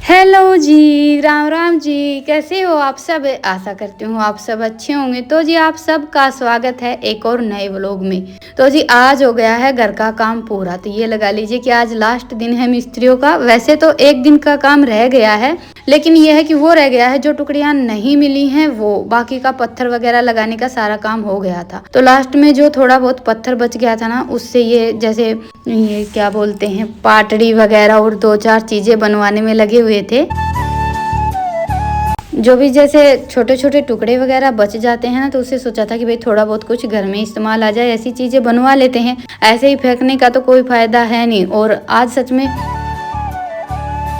Hello जी, राम राम जी, कैसे हो आप सब? आशा करती हूँ आप सब अच्छे होंगे। तो जी आप सबका स्वागत है एक और नए व्लॉग में। तो जी आज हो गया है घर का काम पूरा, तो ये लगा लीजिए कि आज लास्ट दिन है मिस्त्रियों का। वैसे तो एक दिन का काम रह गया है, लेकिन ये है कि वो रह गया है जो टुकड़ियाँ नहीं मिली हैं वो, बाकी का पत्थर वगैरह लगाने का सारा काम हो गया था। तो लास्ट में जो थोड़ा बहुत पत्थर बच गया था ना, उससे ये जैसे ये क्या बोलते हैं पाटड़ी वगैरह और दो चार चीजें बनवाने में लगे हुए थे। जो भी जैसे छोटे छोटे टुकड़े वगैरह बच जाते हैं ना, तो उससे सोचा था कि भाई थोड़ा बहुत कुछ घर में इस्तेमाल आ जाए, ऐसी चीजें बनवा लेते हैं। ऐसे ही फेंकने का तो कोई फायदा है नहीं। और आज सच में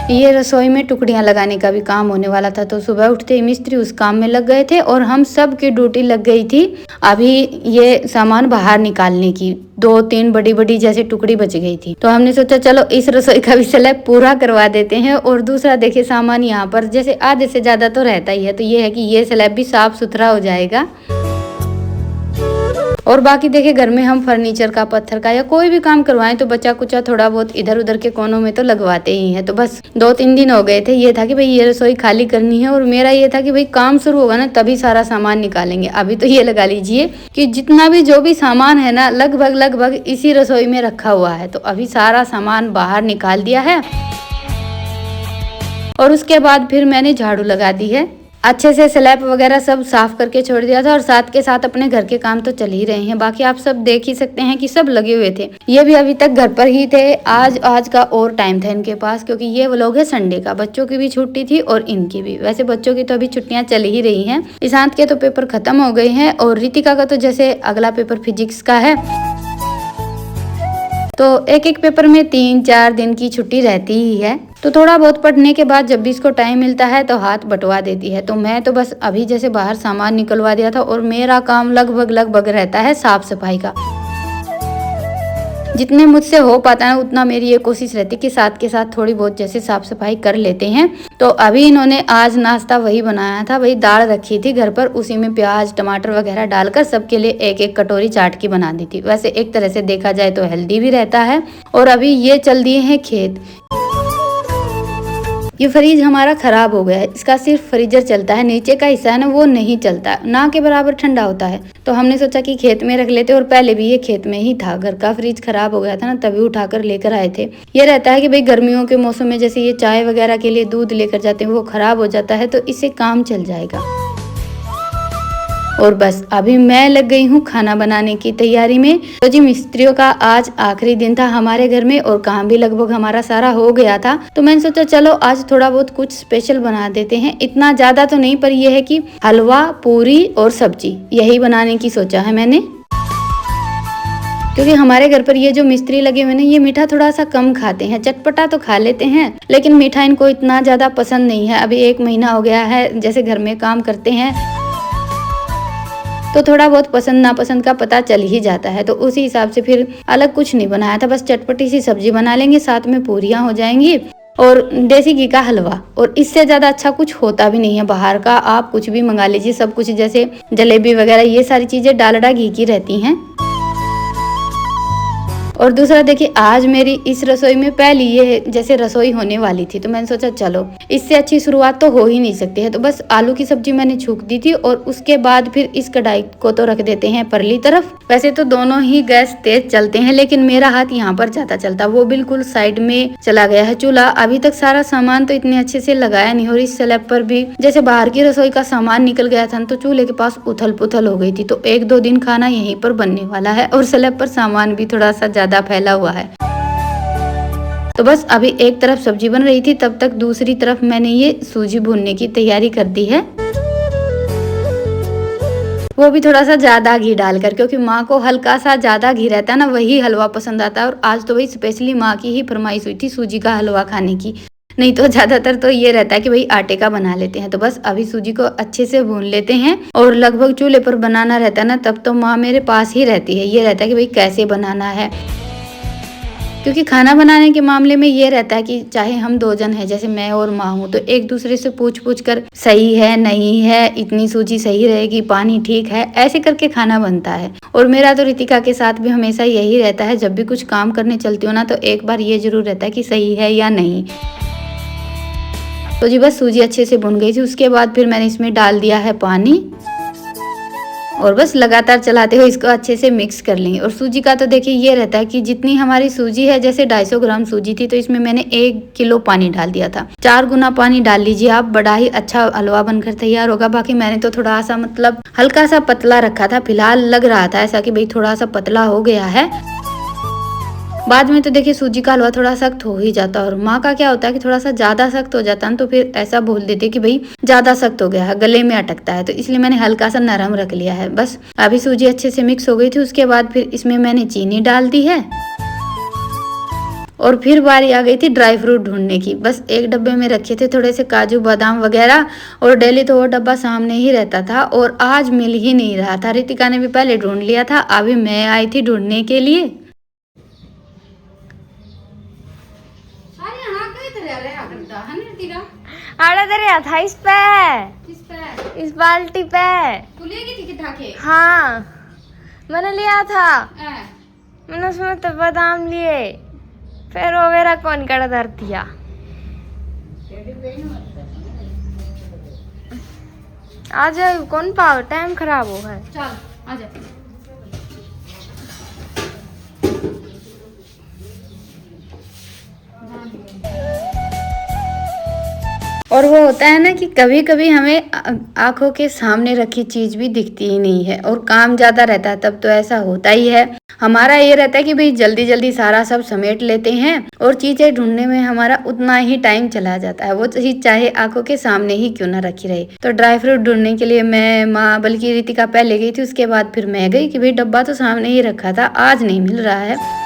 ये रसोई में टुकड़ियां लगाने का भी काम होने वाला था, तो सुबह उठते ही मिस्त्री उस काम में लग गए थे और हम सब की ड्यूटी लग गई थी अभी ये सामान बाहर निकालने की। दो तीन बड़ी बड़ी जैसे टुकड़ी बच गई थी, तो हमने सोचा चलो इस रसोई का भी स्लैब पूरा करवा देते हैं। और दूसरा देखिए सामान यहाँ पर जैसे आधे से ज्यादा तो रहता ही है, तो ये है कि ये स्लैब भी साफ सुथरा हो जाएगा। और बाकी देखिए घर में हम फर्नीचर का, पत्थर का या कोई भी काम करवाएं तो बचा कुचा थोड़ा बहुत इधर उधर के कोनों में तो लगवाते ही हैं। तो बस 2-3 दिन हो गए थे, ये था कि भाई ये रसोई खाली करनी है और मेरा ये था कि भाई काम शुरू होगा ना तभी सारा सामान निकालेंगे। अभी तो ये लगा लीजिए कि जितना भी जो भी सामान है ना लगभग इसी रसोई में रखा हुआ है। तो अभी सारा सामान बाहर निकाल दिया है और उसके बाद फिर मैंने झाड़ू लगा दी है, अच्छे से स्लैब वगैरह सब साफ करके छोड़ दिया था। और साथ के साथ अपने घर के काम तो चल ही रहे हैं, बाकी आप सब देख ही सकते हैं कि सब लगे हुए थे। ये भी अभी तक घर पर ही थे। आज का और टाइम था इनके पास, क्योंकि ये व्लॉग है संडे का। बच्चों की भी छुट्टी थी और इनकी भी। वैसे बच्चों की तो अभी छुट्टियां चल ही रही हैं, ईशांत के तो पेपर खत्म हो गए हैं और रितिका का तो जैसे अगला पेपर फिजिक्स का है, तो एक एक पेपर में 3-4 दिन की छुट्टी रहती ही है। तो थोड़ा बहुत पढ़ने के बाद जब भी इसको टाइम मिलता है तो हाथ बटवा देती है। तो मैं तो बस अभी जैसे बाहर सामान निकलवा दिया था और मेरा काम लगभग रहता है साफ सफाई का। जितने मुझसे हो पाता है उतना मेरी ये कोशिश रहती है कि साथ के साथ थोड़ी बहुत जैसे साफ सफाई कर लेते हैं। तो अभी इन्होंने आज नाश्ता वही बनाया था, वही दाल रखी थी घर पर, उसी में प्याज टमाटर वगैरह डालकर सबके लिए एक एक कटोरी चाट की बना दी थी। वैसे एक तरह से देखा जाए तो हेल्दी भी रहता है। और अभी ये चल दिए हैं खेत। ये फ्रिज हमारा खराब हो गया है, इसका सिर्फ फ्रीजर चलता है, नीचे का हिस्सा है ना वो नहीं चलता, ना के बराबर ठंडा होता है। तो हमने सोचा कि खेत में रख लेते, और पहले भी ये खेत में ही था। घर का फ्रिज खराब हो गया था ना, तभी उठाकर लेकर आए थे। ये रहता है कि भाई गर्मियों के मौसम में जैसे ये चाय वगैरह के लिए दूध लेकर जाते हैं वो खराब हो जाता है, तो इससे काम चल जाएगा। और बस अभी मैं लग गई हूँ खाना बनाने की तैयारी में। तो जी मिस्त्रियों का आज आखिरी दिन था हमारे घर में और काम भी लगभग हमारा सारा हो गया था। तो मैंने सोचा चलो आज थोड़ा बहुत कुछ स्पेशल बना देते हैं। इतना ज्यादा तो नहीं, पर यह है कि हलवा, पूरी और सब्जी यही बनाने की सोचा है मैंने। क्योंकि हमारे घर पर ये जो मिस्त्री लगे हुए ना, ये मीठा थोड़ा सा कम खाते हैं। चटपटा तो खा लेते हैं, लेकिन मीठा इनको इतना ज्यादा पसंद नहीं है। अभी 1 महीना हो गया है जैसे घर में काम करते हैं, तो थोड़ा बहुत पसंद नापसंद का पता चल ही जाता है। तो उसी हिसाब से फिर अलग कुछ नहीं बनाया था, बस चटपटी सी सब्जी बना लेंगे, साथ में पूरियां हो जाएंगी और देसी घी का हलवा। और इससे ज्यादा अच्छा कुछ होता भी नहीं है बाहर का, आप कुछ भी मंगा लीजिए, सब कुछ जैसे जलेबी वगैरह ये सारी चीजें डालडा घी की रहती हैं। और दूसरा देखिए आज मेरी इस रसोई में पहली ये जैसे रसोई होने वाली थी, तो मैंने सोचा चलो इससे अच्छी शुरुआत तो हो ही नहीं सकती है। तो बस आलू की सब्जी मैंने छूक दी थी और उसके बाद फिर इस कढ़ाई को तो रख देते हैं परली तरफ। वैसे तो दोनों ही गैस तेज चलते हैं, लेकिन मेरा हाथ यहाँ पर ज्यादा चलता, वो बिल्कुल साइड में चला गया है चूल्हा। अभी तक सारा सामान तो इतने अच्छे से लगाया नहीं, और इस स्लैब पर भी जैसे बाहर की रसोई का सामान निकल गया था, तो चूल्हे के पास उथल पुथल हो गई थी। तो 1-2 दिन खाना यहीं पर बनने वाला है और स्लैब पर सामान भी थोड़ा सा ज्यादा फैला हुआ है। तो बस अभी एक तरफ सब्जी बन रही थी, तब तक दूसरी तरफ मैंने ये सूजी भूनने की तैयारी कर दी है, वो भी थोड़ा सा ज्यादा घी डालकर, क्योंकि माँ को हल्का सा ज्यादा घी रहता है ना, वही हलवा पसंद आता है। और आज तो वही स्पेशली माँ की ही फरमाइश हुई थी सूजी का हलवा खाने की, नहीं तो ज्यादातर तो ये रहता है कि भाई आटे का बना लेते हैं। तो बस अभी सूजी को अच्छे से भून लेते हैं, और लगभग चूल्हे पर बनाना रहता है ना, तब तो माँ मेरे पास ही रहती है। ये रहता है कि भाई कैसे बनाना है, क्योंकि खाना बनाने के मामले में ये रहता है कि चाहे हम 2 जन हैं, जैसे मैं और माँ हूँ, तो एक दूसरे से पूछ कर सही है नहीं है, इतनी सूजी सही रहेगी, पानी ठीक है, ऐसे करके खाना बनता है। और मेरा तो रितिका के साथ भी हमेशा यही रहता है, जब भी कुछ काम करने चलती हूँ ना, तो एक बार ये जरूर रहता है कि सही है या नहीं। तो जी बस सूजी अच्छे से भुन गई थी। उसके बाद फिर मैंने इसमें डाल दिया है पानी और बस लगातार चलाते हुए इसको अच्छे से मिक्स कर लेंगे। और सूजी का तो देखिए ये रहता है कि जितनी हमारी सूजी है, जैसे 250 ग्राम सूजी थी तो इसमें मैंने 1 किलो पानी डाल दिया था। 4 गुना पानी डाल लीजिए आप, बड़ा ही अच्छा हलवा बनकर तैयार होगा। बाकी मैंने तो थोड़ा सा मतलब हल्का सा पतला रखा था, फिलहाल लग रहा था ऐसा कि भाई थोड़ा सा पतला हो गया है। बाद में तो देखिए सूजी का हलवा थोड़ा सख्त हो ही जाता है, और माँ का क्या होता है कि थोड़ा सा ज़्यादा सख्त हो जाता है तो फिर ऐसा बोल देते कि भाई ज़्यादा सख्त हो गया है, गले में अटकता है, तो इसलिए मैंने हल्का सा नरम रख लिया है। बस अभी सूजी अच्छे से मिक्स हो गई थी। उसके बाद फिर इसमें मैंने चीनी डाल दी है और फिर बारी आ गई थी ड्राई फ्रूट ढूंढने की। बस एक डब्बे में रखे थे थोड़े से काजू बादाम वगैरह, और डेली तो वो डब्बा सामने ही रहता था और आज मिल ही नहीं रहा था। रितिका ने भी पहले ढूंढ लिया था, अभी मैं आई थी ढूंढने के लिए। आड़ा दरिया था इस पे, इस बाल्टी पे। तू ले गई थी किथा के? हाँ मैंने लिया था। मैंने उसमें तो बादाम लिए, फिर वो मेरा कौन कड़ा धर दिया। आज कौन पाओ, टाइम खराब हो है। चल आजा। और वो होता है ना कि कभी कभी हमें आंखों के सामने रखी चीज भी दिखती ही नहीं है, और काम ज्यादा रहता है तब तो ऐसा होता ही है। हमारा ये रहता है कि भाई जल्दी जल्दी सारा सब समेट लेते हैं, और चीजें ढूंढने में हमारा उतना ही टाइम चला जाता है, वो चीज चाहे आंखों के सामने ही क्यों ना रखी रहे। तो ड्राई फ्रूट ढूंढने के लिए मैं, माँ, बल्कि रितिका पहले गई थी, उसके बाद फिर मैं गई कि भाई डब्बा तो सामने ही रखा था, आज नहीं मिल रहा है।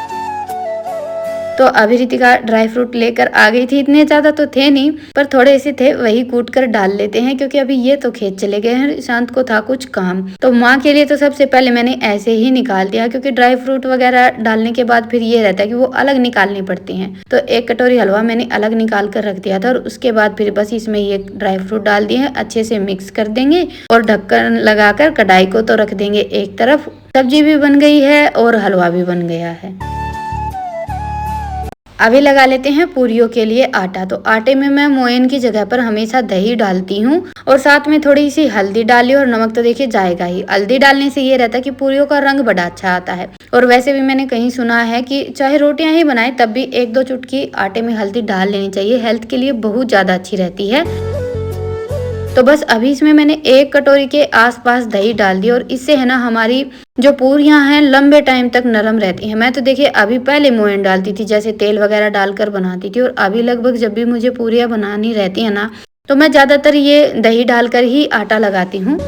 तो अभी रितिका ड्राई फ्रूट लेकर आ गई थी। इतने ज्यादा तो थे नहीं, पर थोड़े से थे, वही कूट कर डाल लेते हैं, क्योंकि अभी ये तो खेत चले गए हैं, शांत को था कुछ काम। तो माँ के लिए तो सबसे पहले मैंने ऐसे ही निकाल दिया, क्योंकि ड्राई फ्रूट वगैरह डालने के बाद फिर ये रहता है कि वो अलग निकालने पड़ते हैं। तो 1 कटोरी हलवा मैंने अलग निकाल कर रख दिया था, और उसके बाद फिर बस इसमें ये ड्राई फ्रूट डाल दिए हैं, अच्छे से मिक्स कर देंगे और ढक्कन लगाकर कढ़ाई को तो रख देंगे एक तरफ। सब्जी भी बन गई है और हलवा भी बन गया है। अभी लगा लेते हैं पूरियों के लिए आटा। तो आटे में मैं मोयन की जगह पर हमेशा दही डालती हूँ, और साथ में थोड़ी सी हल्दी डाली, और नमक तो देखिए जाएगा ही। हल्दी डालने से ये रहता है कि पूरियों का रंग बड़ा अच्छा आता है। और वैसे भी मैंने कहीं सुना है कि चाहे रोटियां ही बनाए तब भी 1-2 चुटकी आटे में हल्दी डाल लेनी चाहिए, हेल्थ के लिए बहुत ज्यादा अच्छी रहती है। तो बस अभी इसमें मैंने 1 कटोरी के आसपास दही डाल दी, और इससे है ना हमारी जो पूरियां हैं लंबे टाइम तक नरम रहती हैं। मैं तो देखिए अभी पहले मोयन डालती थी, जैसे तेल वगैरह डालकर बनाती थी, और अभी लगभग जब भी मुझे पूरियां बनानी रहती है ना, तो मैं ज्यादातर ये दही डालकर ही आटा लगाती हूँ।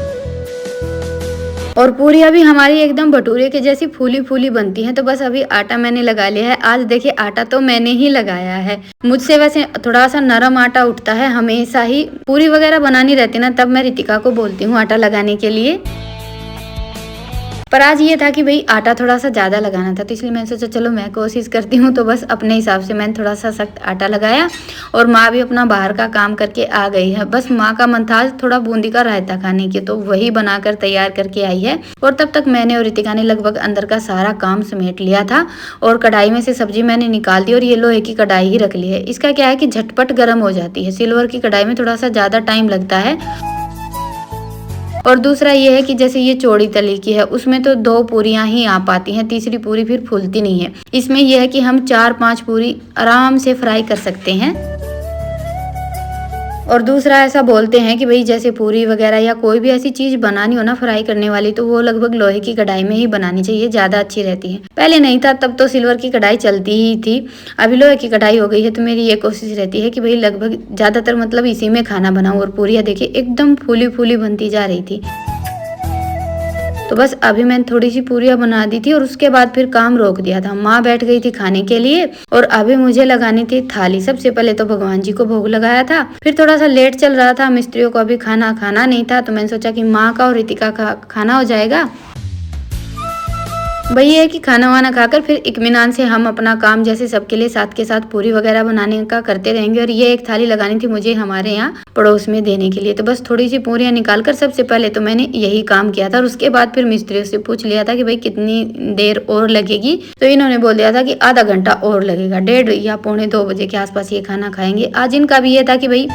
और पूरियां भी हमारी एकदम भटूरे के जैसी फूली फूली बनती हैं। तो बस अभी आटा मैंने लगा लिया है। आज देखिए आटा तो मैंने ही लगाया है, मुझसे वैसे थोड़ा सा नरम आटा उठता है, हमेशा ही पूरी वगैरह बनानी रहती है ना, तब मैं रितिका को बोलती हूँ आटा लगाने के लिए। पर आज ये था कि भाई आटा थोड़ा सा ज़्यादा लगाना था, तो इसलिए मैंने सोचा चलो मैं कोशिश करती हूँ। तो बस अपने हिसाब से मैंने थोड़ा सा सख्त आटा लगाया, और माँ भी अपना बाहर का काम करके आ गई है। बस माँ का मन था थोड़ा बूंदी का रायता खाने की, तो वही बनाकर तैयार करके आई है। और तब तक मैंने और रितिका ने लगभग अंदर का सारा काम समेट लिया था, और कढ़ाई में से सब्जी मैंने निकाल दी, और ये लोहे की कढ़ाई ही रख ली है। इसका क्या है कि झटपट गर्म हो जाती है, सिल्वर की कढ़ाई में थोड़ा सा ज़्यादा टाइम लगता है। और दूसरा ये है कि जैसे ये चौड़ी तली की है, उसमें तो 2 पूरियां ही आ पाती हैं, तीसरी पूरी फिर फूलती नहीं है। इसमें यह है कि हम 4-5 पूरी आराम से फ्राई कर सकते हैं। और दूसरा ऐसा बोलते हैं कि भाई जैसे पूरी वगैरह या कोई भी ऐसी चीज बनानी हो ना फ्राई करने वाली, तो वो लगभग लोहे की कढ़ाई में ही बनानी चाहिए, ज्यादा अच्छी रहती है। पहले नहीं था, तब तो सिल्वर की कढ़ाई चलती ही थी, अभी लोहे की कढ़ाई हो गई है। तो मेरी ये कोशिश रहती है कि भाई लगभग ज्यादातर मतलब इसी में खाना बनाऊं। और पूरियां देखिए एकदम फूली फूली बनती जा रही थी। तो बस अभी मैंने थोड़ी सी पूरियां बना दी थी, और उसके बाद फिर काम रोक दिया था। माँ बैठ गई थी खाने के लिए, और अभी मुझे लगानी थी थाली। सबसे पहले तो भगवान जी को भोग लगाया था, फिर थोड़ा सा लेट चल रहा था, मिस्त्रियों को अभी खाना खाना नहीं था, तो मैंने सोचा कि माँ का और रितिका का खाना हो जाएगा। भाई ये है कि खाना वाना खाकर फिर इत्मीनान से हम अपना काम जैसे सबके लिए साथ के साथ पूरी वगैरह बनाने का करते रहेंगे। और ये एक थाली लगानी थी मुझे हमारे यहाँ पड़ोस में देने के लिए, तो बस थोड़ी सी पूरियां निकाल कर सबसे पहले तो मैंने यही काम किया था। और उसके बाद फिर मिस्त्रियों से पूछ लिया था कि भाई कितनी देर और लगेगी, तो इन्होंने बोल दिया था कि आधा घंटा और लगेगा, 1:30 या 1:45 बजे के आसपास ये खाना खाएंगे। आज इनका भी ये था कि भाई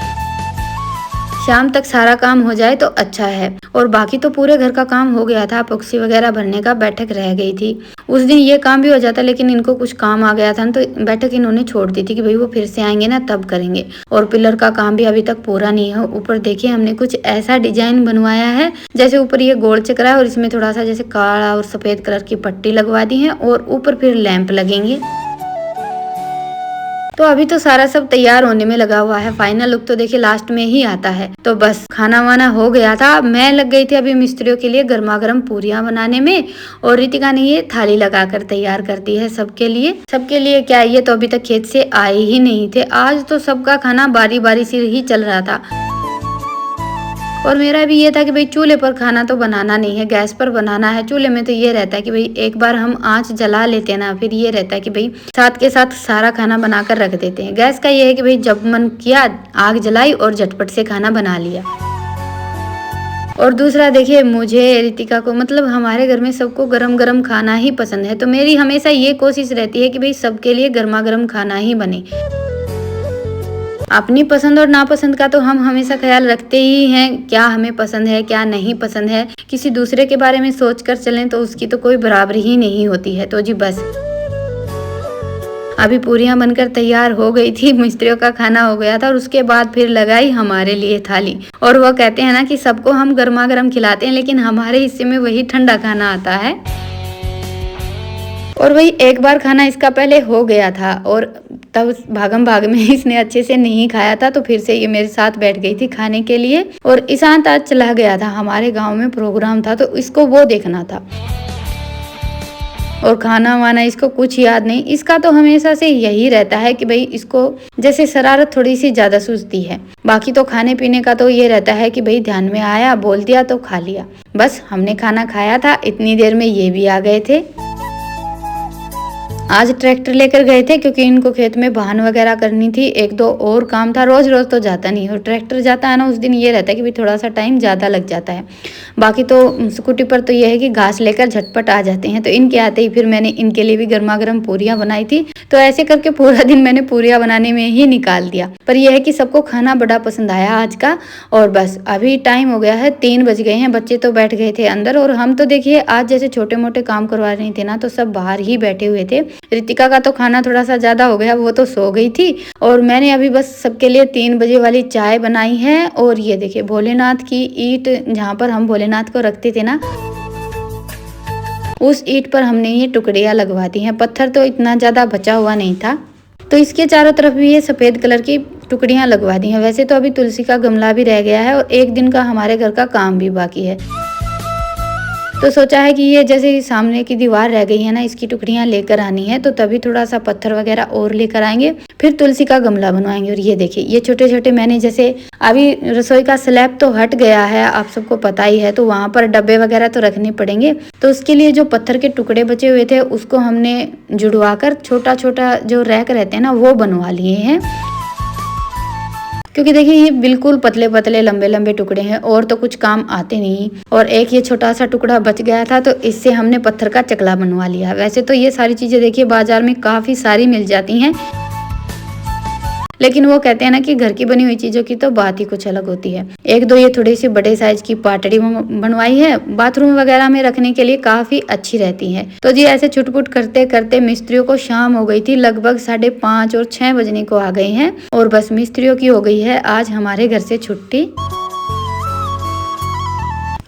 शाम तक सारा काम हो जाए तो अच्छा है। और बाकी तो पूरे घर का काम हो गया था, पॉक्सी वगैरह भरने का बैठक रह गई थी। उस दिन ये काम भी हो जाता, लेकिन इनको कुछ काम आ गया था तो बैठक इन्होंने छोड़ दी थी कि भाई वो फिर से आएंगे ना तब करेंगे। और पिलर का काम भी अभी तक पूरा नहीं है। ऊपर देखिए हमने कुछ ऐसा डिजाइन बनवाया है, जैसे ऊपर ये गोल चक्रा है और इसमें थोड़ा सा जैसे काला और सफेद कलर की पट्टी लगवा दी है और ऊपर फिर लैंप लगेंगे। तो अभी तो सारा सब तैयार होने में लगा हुआ है। फाइनल लुक तो देखिए लास्ट में ही आता है। तो बस खाना वाना हो गया था, मैं लग गई थी अभी मिस्त्रियों के लिए गर्मा गर्म पूरियां बनाने में। और रितिका ने ये थाली लगाकर तैयार कर दी है सबके लिए। सबके लिए क्या, ये तो अभी तक खेत से आए ही नहीं थे। आज तो सबका खाना बारी बारी से ही चल रहा था। और मेरा भी ये था कि भाई चूल्हे पर खाना तो बनाना नहीं है, गैस पर बनाना है। चूल्हे में तो ये रहता है कि भाई एक बार हम आंच जला लेते हैं ना, फिर ये रहता है कि भाई साथ के साथ सारा खाना बनाकर रख देते हैं। गैस का ये है कि भाई जब मन किया आग जलाई और झटपट से खाना बना लिया। और दूसरा देखिए, मुझे रितिका को मतलब हमारे घर में सबको गरम गरम खाना ही पसंद है। तो मेरी हमेशा ये कोशिश रहती है कि भाई सबके लिए गर्मा गर्म खाना ही बने। अपनी पसंद और नापसंद का तो हम हमेशा ख्याल रखते ही हैं, क्या हमें पसंद है क्या नहीं पसंद है। किसी दूसरे के बारे में सोच कर चलें तो उसकी तो कोई बराबरी ही नहीं होती है। तो जी बस अभी पूरियां बनकर तैयार हो गई थी, मिस्त्रियों का खाना हो गया था और उसके बाद फिर लगाई हमारे लिए थाली। और वो कहते हैं ना कि सबको हम गर्मा गर्म खिलाते हैं, लेकिन हमारे हिस्से में वही ठंडा खाना आता है। और वही एक बार खाना इसका पहले हो गया था और तब भागम भाग में इसने अच्छे से नहीं खाया था, तो फिर से ये मेरे साथ बैठ गई थी खाने के लिए। और ईशांत आज चला गया था, हमारे गांव में प्रोग्राम था तो इसको वो देखना था। और खाना वाना इसको कुछ याद नहीं। इसका तो हमेशा से यही रहता है कि भाई इसको जैसे शरारत थोड़ी सी ज्यादा सूझती है। बाकी तो खाने पीने का तो ये रहता है कि भाई ध्यान में आया बोल दिया तो खा लिया। बस हमने खाना खाया था, इतनी देर में ये भी आ गए थे। आज ट्रैक्टर लेकर गए थे क्योंकि इनको खेत में वाहन वगैरह करनी थी, एक दो और काम था। रोज रोज तो जाता नहीं, और ट्रैक्टर जाता है ना उस दिन ये रहता है कि भाई थोड़ा सा टाइम ज़्यादा लग जाता है। बाकी तो स्कूटी पर तो ये है कि घास लेकर झटपट आ जाते हैं। तो इनके आते ही फिर मैंने इनके लिए भी गर्मा गर्म पूरियां बनाई थी। तो ऐसे करके पूरा दिन मैंने पूरियां बनाने में ही निकाल दिया। पर यह है कि सबको खाना बड़ा पसंद आया आज का। और बस अभी टाइम हो गया है, 3 बज गए हैं। बच्चे तो बैठ गए थे अंदर और हम तो देखिए आज जैसे छोटे मोटे काम करवा रहे थे ना, तो सब बाहर ही बैठे हुए थे। रितिका का तो खाना थोड़ा सा ज्यादा हो गया, वो तो सो गई थी। और मैंने अभी बस सबके लिए 3 बजे वाली चाय बनाई है। और ये देखिए भोलेनाथ की ईंट, जहाँ पर हम भोलेनाथ को रखते थे ना, उस ईंट पर हमने ये टुकड़ियां लगवा दी हैं। पत्थर तो इतना ज्यादा बचा हुआ नहीं था, तो इसके चारों तरफ भी ये सफेद कलर की टुकड़ियां लगवा दी हैं। वैसे तो अभी तुलसी का गमला भी रह गया है और एक दिन का हमारे घर का काम भी बाकी है। तो सोचा है कि ये जैसे सामने की दीवार रह गई है ना, इसकी टुकड़ियां लेकर आनी है। तो तभी थोड़ा सा पत्थर वगैरह और लेकर आएंगे, फिर तुलसी का गमला बनवाएंगे। और ये देखिए ये छोटे छोटे मैंने जैसे अभी रसोई का स्लैब तो हट गया है, आप सबको पता ही है, तो वहां पर डब्बे वगैरह तो रखने पड़ेंगे। तो उसके लिए जो पत्थर के टुकड़े बचे हुए थे उसको हमने जुड़वा कर छोटा छोटा जो रैक रहते हैं ना वो बनवा लिए हैं। क्योंकि देखिए ये बिल्कुल पतले पतले लंबे लंबे टुकड़े हैं और तो कुछ काम आते नहीं। और एक ये छोटा सा टुकड़ा बच गया था, तो इससे हमने पत्थर का चकला बनवा लिया। वैसे तो ये सारी चीजें देखिए बाजार में काफी सारी मिल जाती हैं, लेकिन वो कहते हैं ना कि घर की बनी हुई चीजों की तो बात ही कुछ अलग होती है। एक दो ये थोड़ी सी बड़े साइज की पाटड़ी बनवाई है, बाथरूम वगैरह में रखने के लिए काफी अच्छी रहती है। तो जी ऐसे छुटपुट करते करते मिस्त्रियों को शाम हो गई थी, लगभग 5:30 और 6 बजने को आ गए हैं। और बस मिस्त्रियों की हो गई है आज हमारे घर से छुट्टी।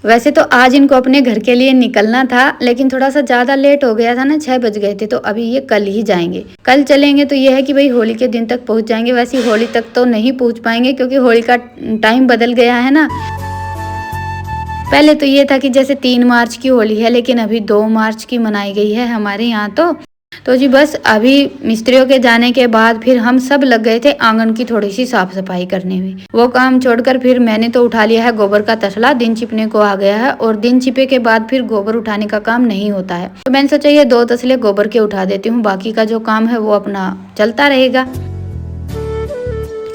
वैसे तो आज इनको अपने घर के लिए निकलना था, लेकिन थोड़ा सा ज्यादा लेट हो गया था ना, 6 बज गए थे। तो अभी ये कल ही जाएंगे। कल चलेंगे तो ये है कि भाई होली के दिन तक पहुंच जाएंगे। वैसे होली तक तो नहीं पहुंच पाएंगे क्योंकि होली का टाइम बदल गया है ना। पहले तो ये था कि जैसे 3 मार्च की होली है, लेकिन अभी 2 मार्च की मनाई गई है हमारे यहाँ। तो जी बस अभी मिस्त्रियों के जाने के बाद फिर हम सब लग गए थे आंगन की थोड़ी सी साफ सफाई करने में। वो काम छोड़कर फिर मैंने तो उठा लिया है गोबर का तसला, दिन छिपने को आ गया है। और दिन छिपे के बाद फिर गोबर उठाने का काम नहीं होता है, तो मैंने सोचा ये 2 तसले गोबर के उठा देती हूँ, बाकी का जो काम है वो अपना चलता रहेगा।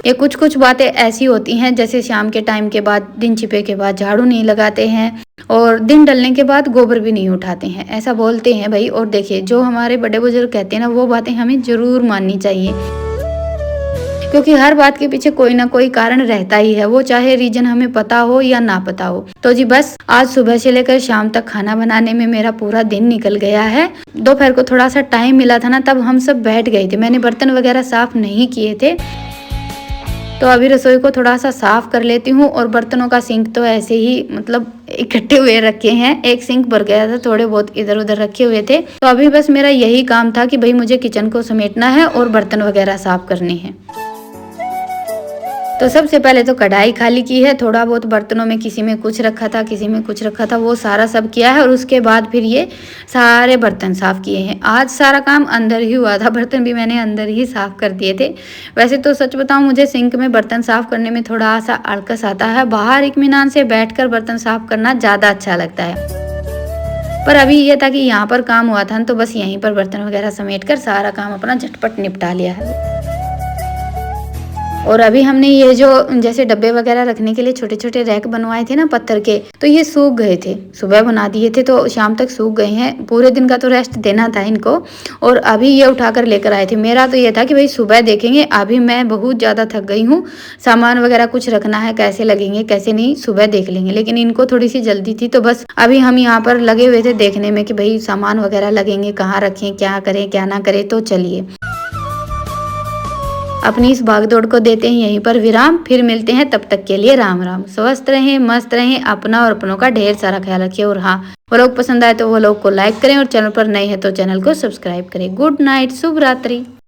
ये कुछ कुछ बातें ऐसी होती हैं, जैसे शाम के टाइम के बाद, दिन छिपे के बाद झाड़ू नहीं लगाते हैं और दिन ढलने के बाद गोबर भी नहीं उठाते हैं, ऐसा बोलते हैं भाई। और देखिए जो हमारे बड़े बुजुर्ग कहते हैं ना, वो बातें हमें जरूर माननी चाहिए, क्योंकि हर बात के पीछे कोई ना कोई कारण रहता ही है, वो चाहे रीजन हमें पता हो या ना पता हो। तो जी बस आज सुबह से लेकर शाम तक खाना बनाने में मेरा पूरा दिन निकल गया है। दोपहर को थोड़ा सा टाइम मिला था ना, तब हम सब बैठ गए थे। मैंने बर्तन वगैरह साफ नहीं किए थे, तो अभी रसोई को थोड़ा सा साफ कर लेती हूँ। और बर्तनों का सिंक तो ऐसे ही मतलब इकट्ठे हुए रखे हैं, एक सिंक भर गया था, थोड़े बहुत इधर उधर रखे हुए थे। तो अभी बस मेरा यही काम था कि भाई मुझे किचन को समेटना है और बर्तन वगैरह साफ करने हैं। तो सबसे पहले तो कढ़ाई खाली की है, थोड़ा बहुत बर्तनों में किसी में कुछ रखा था, किसी में कुछ रखा था, वो सारा सब किया है। और उसके बाद फिर ये सारे बर्तन साफ किए हैं। आज सारा काम अंदर ही हुआ था, बर्तन भी मैंने अंदर ही साफ कर दिए थे। वैसे तो सच बताऊं, मुझे सिंक में बर्तन साफ करने में थोड़ा सा अड़कस आता है, बाहर इत्मीनान से बैठकर बर्तन साफ करना ज़्यादा अच्छा लगता है। पर अभी ये था कि यहाँ पर काम हुआ था, तो बस यहीं पर बर्तन वगैरह समेट कर सारा काम अपना झटपट निपटा लिया है। और अभी हमने ये जो जैसे डब्बे वगैरह रखने के लिए छोटे छोटे रैक बनवाए थे ना पत्थर के, तो ये सूख गए थे, सुबह बना दिए थे तो शाम तक सूख गए हैं। पूरे दिन का तो रेस्ट देना था इनको, और अभी ये उठाकर लेकर आए थे। मेरा तो ये था कि भाई सुबह देखेंगे, अभी मैं बहुत ज़्यादा थक गई हूँ, सामान वगैरह कुछ रखना है, कैसे लगेंगे कैसे नहीं सुबह देख लेंगे। लेकिन इनको थोड़ी सी जल्दी थी, तो बस अभी हम यहाँ पर लगे हुए थे देखने में कि भाई सामान वगैरह लगेंगे, कहाँ रखें, क्या करें क्या ना करें। तो चलिए अपनी इस भागदौड़ को देते हैं यहीं पर विराम, फिर मिलते हैं, तब तक के लिए राम राम। स्वस्थ रहें, मस्त रहें, अपना और अपनों का ढेर सारा ख्याल रखिए। और हाँ, वो लोग पसंद आए तो वो लोग को लाइक करें, और चैनल पर नए हैं तो चैनल को सब्सक्राइब करें। गुड नाइट, शुभ रात्रि।